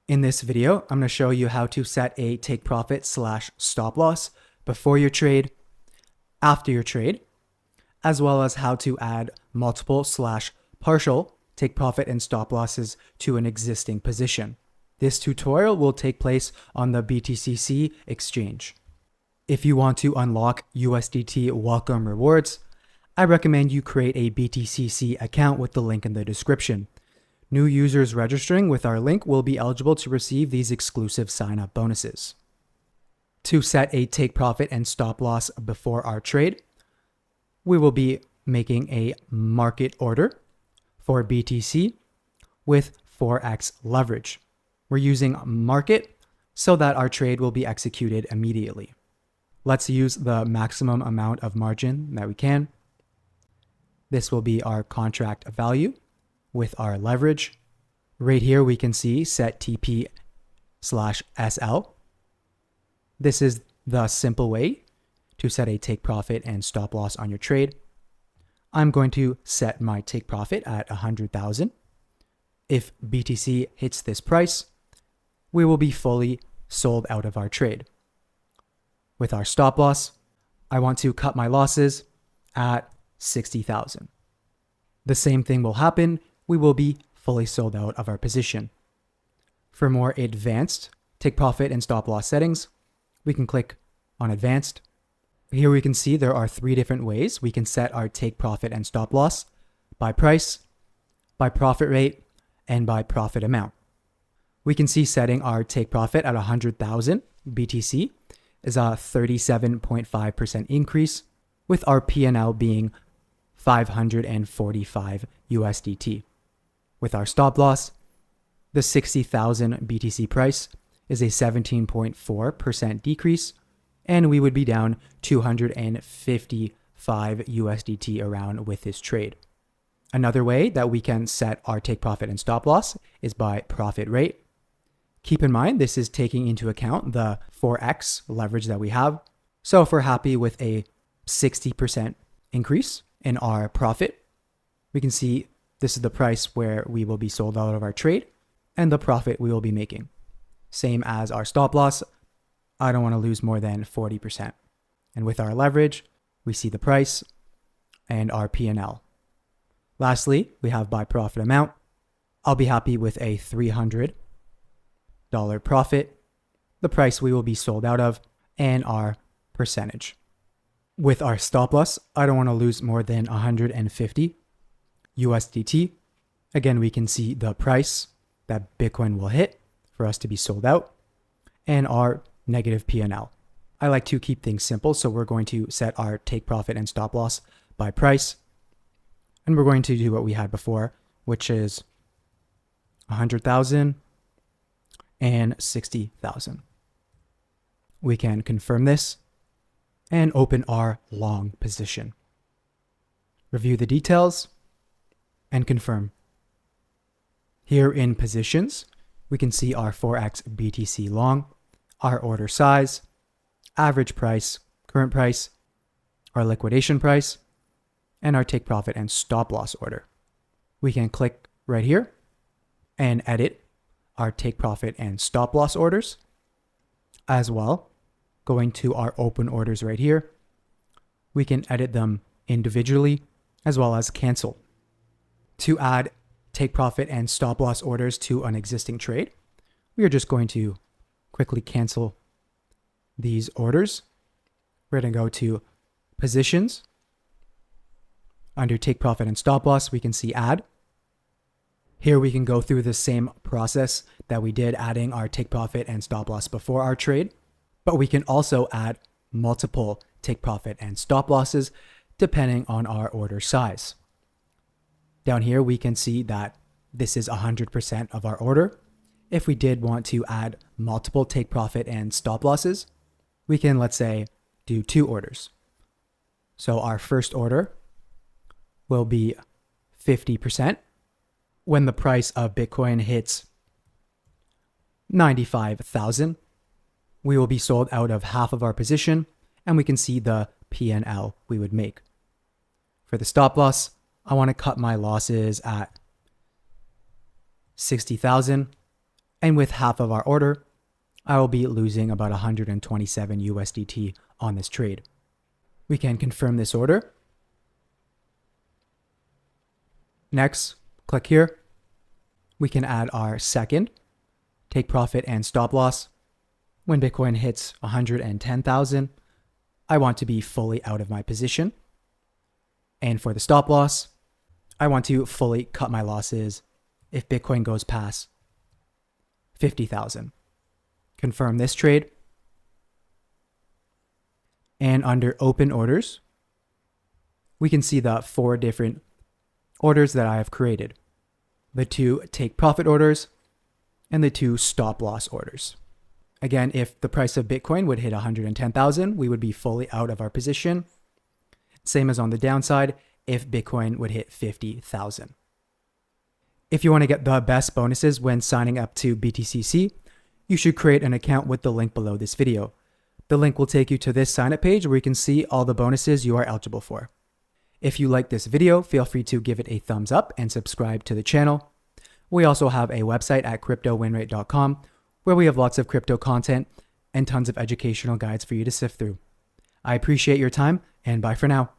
In this video, I'm going to show you how to set a take profit / stop loss before your trade, after your trade, as well as how to add multiple / partial take profit and stop losses to an existing position. This tutorial will take place on the Btcc exchange. If you want to unlock USDT welcome rewards, I recommend you create a Btcc account with the link in the description. New users registering with our link will be eligible to receive these exclusive sign-up bonuses. To set a take profit and stop loss before our trade, we will be making a market order for BTC with 4x leverage. We're using market so that our trade will be executed immediately. Let's use the maximum amount of margin that we can. This will be our contract value with our leverage. Right here we can see set TP / SL. This is the simple way to set a take profit and stop loss on your trade. I'm going to set my take profit at 100,000. If BTC hits this price, we will be fully sold out of our trade. With our stop loss, I want to cut my losses at 60,000. The same thing will happen. We will be fully sold out of our position. For more advanced take profit and stop loss settings, we can click on advanced. Here we can see there are 3 different ways we can set our take profit and stop loss: by price, by profit rate, and by profit amount. We can see setting our take profit at 100,000 BTC is a 37.5% increase, with our P&L being 545 USDT. With our stop loss, the 60,000 BTC price is a 17.4% decrease, and we would be down 255 USDT around with this trade. Another way that we can set our take profit and stop loss is by profit rate. Keep in mind, this is taking into account the 4x leverage that we have. So if we're happy with a 60% increase in our profit, we can see this is the price where we will be sold out of our trade and the profit we will be making. Same as our stop loss, I don't want to lose more than 40%. And with our leverage, we see the price and our P&L. Lastly, we have by profit amount. I'll be happy with a $300 profit, the price we will be sold out of, and our percentage. With our stop loss, I don't want to lose more than 150 USDT. Again, we can see the price that Bitcoin will hit for us to be sold out and our negative P&L. I like to keep things simple, so we're going to set our take profit and stop loss by price. And we're going to do what we had before, which is 100,000 and 60,000. We can confirm this and open our long position. Review the details and confirm. Here in positions, we can see our 4x BTC long, our order size, average price, current price, our liquidation price, and our take profit and stop loss order. We can click right here and edit our take profit and stop loss orders. As well, going to our open orders right here, we can edit them individually as well as cancel. To add take profit and stop loss orders to an existing trade, we are just going to quickly cancel these orders. We're going to go to positions. Under take profit and stop loss, we can see add. Here we can go through the same process that we did adding our take profit and stop loss before our trade, but we can also add multiple take profit and stop losses depending on our order size. Down here, we can see that this is 100% of our order. If we did want to add multiple take profit and stop losses, we can, let's say, do 2 orders. So our first order will be 50%. When the price of Bitcoin hits 95,000, we will be sold out of half of our position, and we can see the P&L we would make. For the stop loss, I want to cut my losses at 60,000 And with half of our order, I will be losing about 127 USDT on this trade. We can confirm this order. Next, click here. We can add our second take profit and stop loss. When Bitcoin hits 110,000, I want to be fully out of my position. And for the stop loss, I want to fully cut my losses if Bitcoin goes past 50,000. Confirm this trade. And under open orders, we can see the 4 different orders that I have created. The 2 take profit orders and the 2 stop loss orders. Again, if the price of Bitcoin would hit 110,000, we would be fully out of our position. Same as on the downside, if Bitcoin would hit 50,000. If you want to get the best bonuses when signing up to Btcc, you should create an account with the link below this video. The link will take you to this sign up page where you can see all the bonuses you are eligible for. If you like this video, feel free to give it a thumbs up and subscribe to the channel. We also have a website at cryptowinrate.com where we have lots of crypto content and tons of educational guides for you to sift through. I appreciate your time, and bye for now.